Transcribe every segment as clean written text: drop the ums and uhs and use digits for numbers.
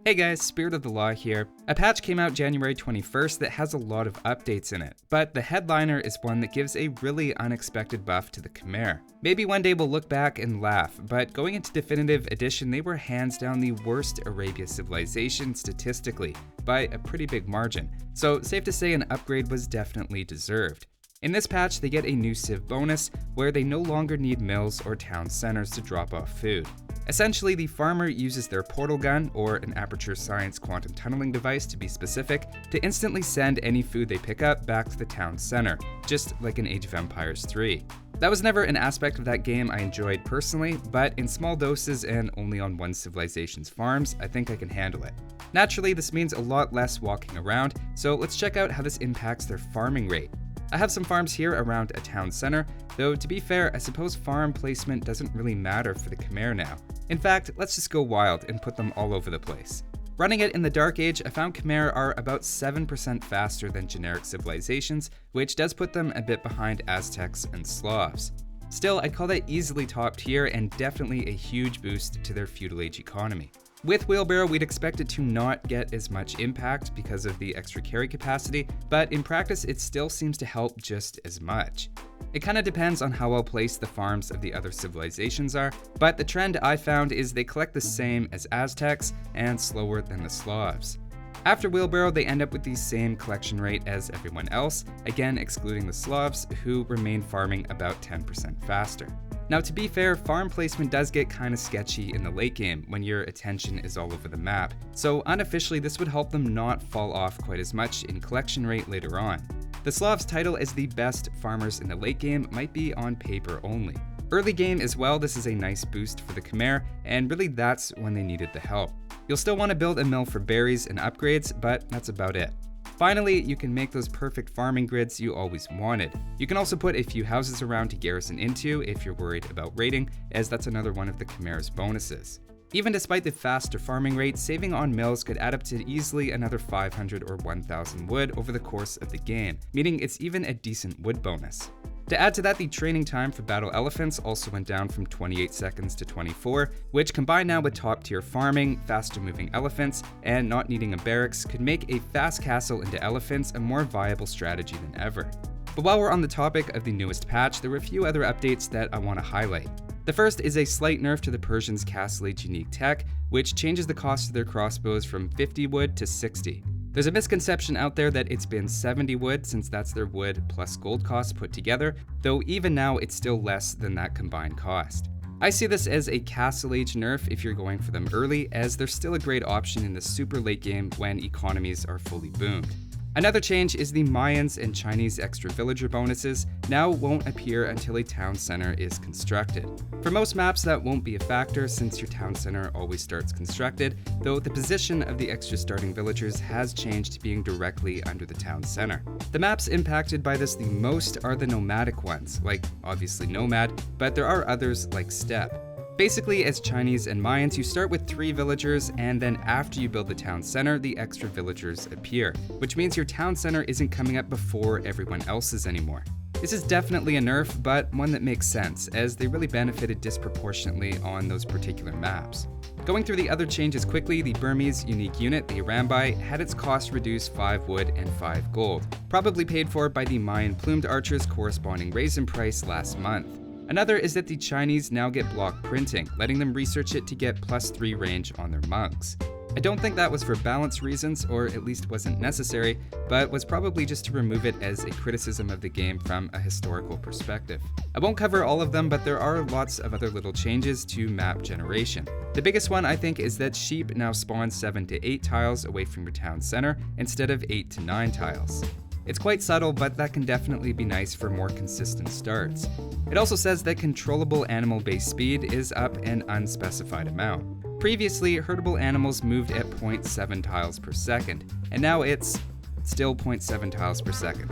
Hey guys, Spirit of the Law here. A patch came out January 21st that has a lot of updates in it, but the headliner is one that gives a really unexpected buff to the Khmer. Maybe one day we'll look back and laugh, but going into Definitive Edition they were hands down the worst Arabia civilization statistically, by a pretty big margin, so safe to say an upgrade was definitely deserved. In this patch they get a new civ bonus, where they no longer need mills or town centers to drop off food. Essentially, the farmer uses their portal gun, or an aperture science quantum tunneling device to be specific, to instantly send any food they pick up back to the town center, just like in Age of Empires 3. That was never an aspect of that game I enjoyed personally, but in small doses and only on one civilization's farms, I think I can handle it. Naturally, this means a lot less walking around, so let's check out how this impacts their farming rate. I have some farms here around a town center, though to be fair, I suppose farm placement doesn't really matter for the Khmer now. In fact, let's just go wild and put them all over the place. Running it in the Dark Age, I found Khmer are about 7% faster than generic civilizations, which does put them a bit behind Aztecs and Slavs. Still, I'd call that easily top tier and definitely a huge boost to their feudal age economy. With Wheelbarrow, we'd expect it to not get as much impact because of the extra carry capacity, but in practice it still seems to help just as much. It kinda depends on how well placed the farms of the other civilizations are, but the trend I found is they collect the same as Aztecs and slower than the Slavs. After Wheelbarrow, they end up with the same collection rate as everyone else, again excluding the Slavs, who remain farming about 10% faster. Now to be fair, farm placement does get kinda sketchy in the late game when your attention is all over the map, so unofficially this would help them not fall off quite as much in collection rate later on. The Slavs' title as the best farmers in the late game might be on paper only. Early game as well, this is a nice boost for the Khmer, and really that's when they needed the help. You'll still want to build a mill for berries and upgrades, but that's about it. Finally, you can make those perfect farming grids you always wanted. You can also put a few houses around to garrison into if you're worried about raiding, as that's another one of the Khmer's bonuses. Even despite the faster farming rate, saving on mills could add up to easily another 500 or 1000 wood over the course of the game, meaning it's even a decent wood bonus. To add to that, the training time for battle elephants also went down from 28 seconds to 24, which combined now with top tier farming, faster moving elephants, and not needing a barracks could make a fast castle into elephants a more viable strategy than ever. But while we're on the topic of the newest patch, there were a few other updates that I want to highlight. The first is a slight nerf to the Persians' Castle Age unique tech, which changes the cost of their crossbows from 50 wood to 60. There's a misconception out there that it's been 70 wood since that's their wood plus gold cost put together, though even now it's still less than that combined cost. I see this as a Castle Age nerf if you're going for them early, as they're still a great option in the super late game when economies are fully boomed. Another change is the Mayans and Chinese extra villager bonuses now won't appear until a town center is constructed. For most maps that won't be a factor since your town center always starts constructed, though the position of the extra starting villagers has changed to being directly under the town center. The maps impacted by this the most are the nomadic ones, like obviously Nomad, but there are others like Steppe. Basically, as Chinese and Mayans, you start with 3 villagers, and then after you build the town center, the extra villagers appear, which means your town center isn't coming up before everyone else's anymore. This is definitely a nerf, but one that makes sense, as they really benefited disproportionately on those particular maps. Going through the other changes quickly, the Burmese unique unit, the Arambai, had its cost reduced 5 wood and 5 gold, probably paid for by the Mayan plumed archers' corresponding raise in price last month. Another is that the Chinese now get block printing, letting them research it to get +3 range on their monks. I don't think that was for balance reasons, or at least wasn't necessary, but was probably just to remove it as a criticism of the game from a historical perspective. I won't cover all of them, but there are lots of other little changes to map generation. The biggest one I think is that sheep now spawn 7 to 8 tiles away from your town center instead of 8 to 9 tiles. It's quite subtle, but that can definitely be nice for more consistent starts. It also says that controllable animal base speed is up an unspecified amount. Previously, herdable animals moved at 0.7 tiles per second, and now it's still 0.7 tiles per second.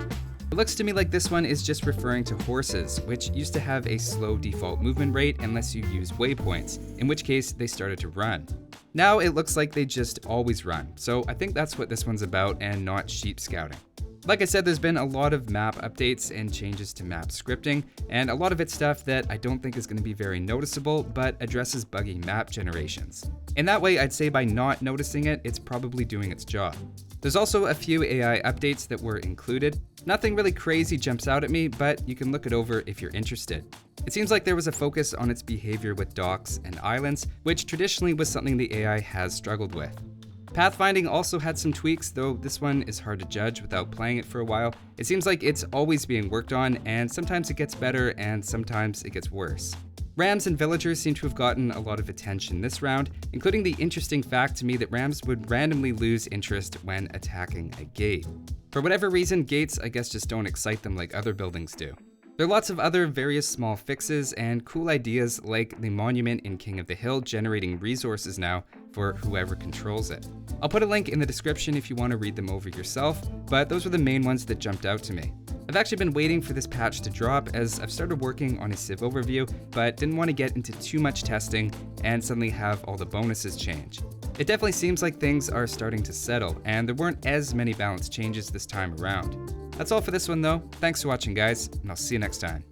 It looks to me like this one is just referring to horses, which used to have a slow default movement rate unless you use waypoints, in which case they started to run. Now it looks like they just always run, so I think that's what this one's about and not sheep scouting. Like I said, there's been a lot of map updates and changes to map scripting, and a lot of it's stuff that I don't think is going to be very noticeable, but addresses buggy map generations. In that way, I'd say by not noticing it, it's probably doing its job. There's also a few AI updates that were included. Nothing really crazy jumps out at me, but you can look it over if you're interested. It seems like there was a focus on its behavior with docks and islands, which traditionally was something the AI has struggled with. Pathfinding also had some tweaks, though this one is hard to judge without playing it for a while. It seems like it's always being worked on, and sometimes it gets better and sometimes it gets worse. Rams and villagers seem to have gotten a lot of attention this round, including the interesting fact to me that rams would randomly lose interest when attacking a gate. For whatever reason, gates I guess just don't excite them like other buildings do. There are lots of other various small fixes and cool ideas like the monument in King of the Hill generating resources now for whoever controls it. I'll put a link in the description if you want to read them over yourself, but those were the main ones that jumped out to me. I've actually been waiting for this patch to drop as I've started working on a Civ overview, but didn't want to get into too much testing and suddenly have all the bonuses change. It definitely seems like things are starting to settle, and there weren't as many balance changes this time around. That's all for this one though. Thanks for watching guys, and I'll see you next time.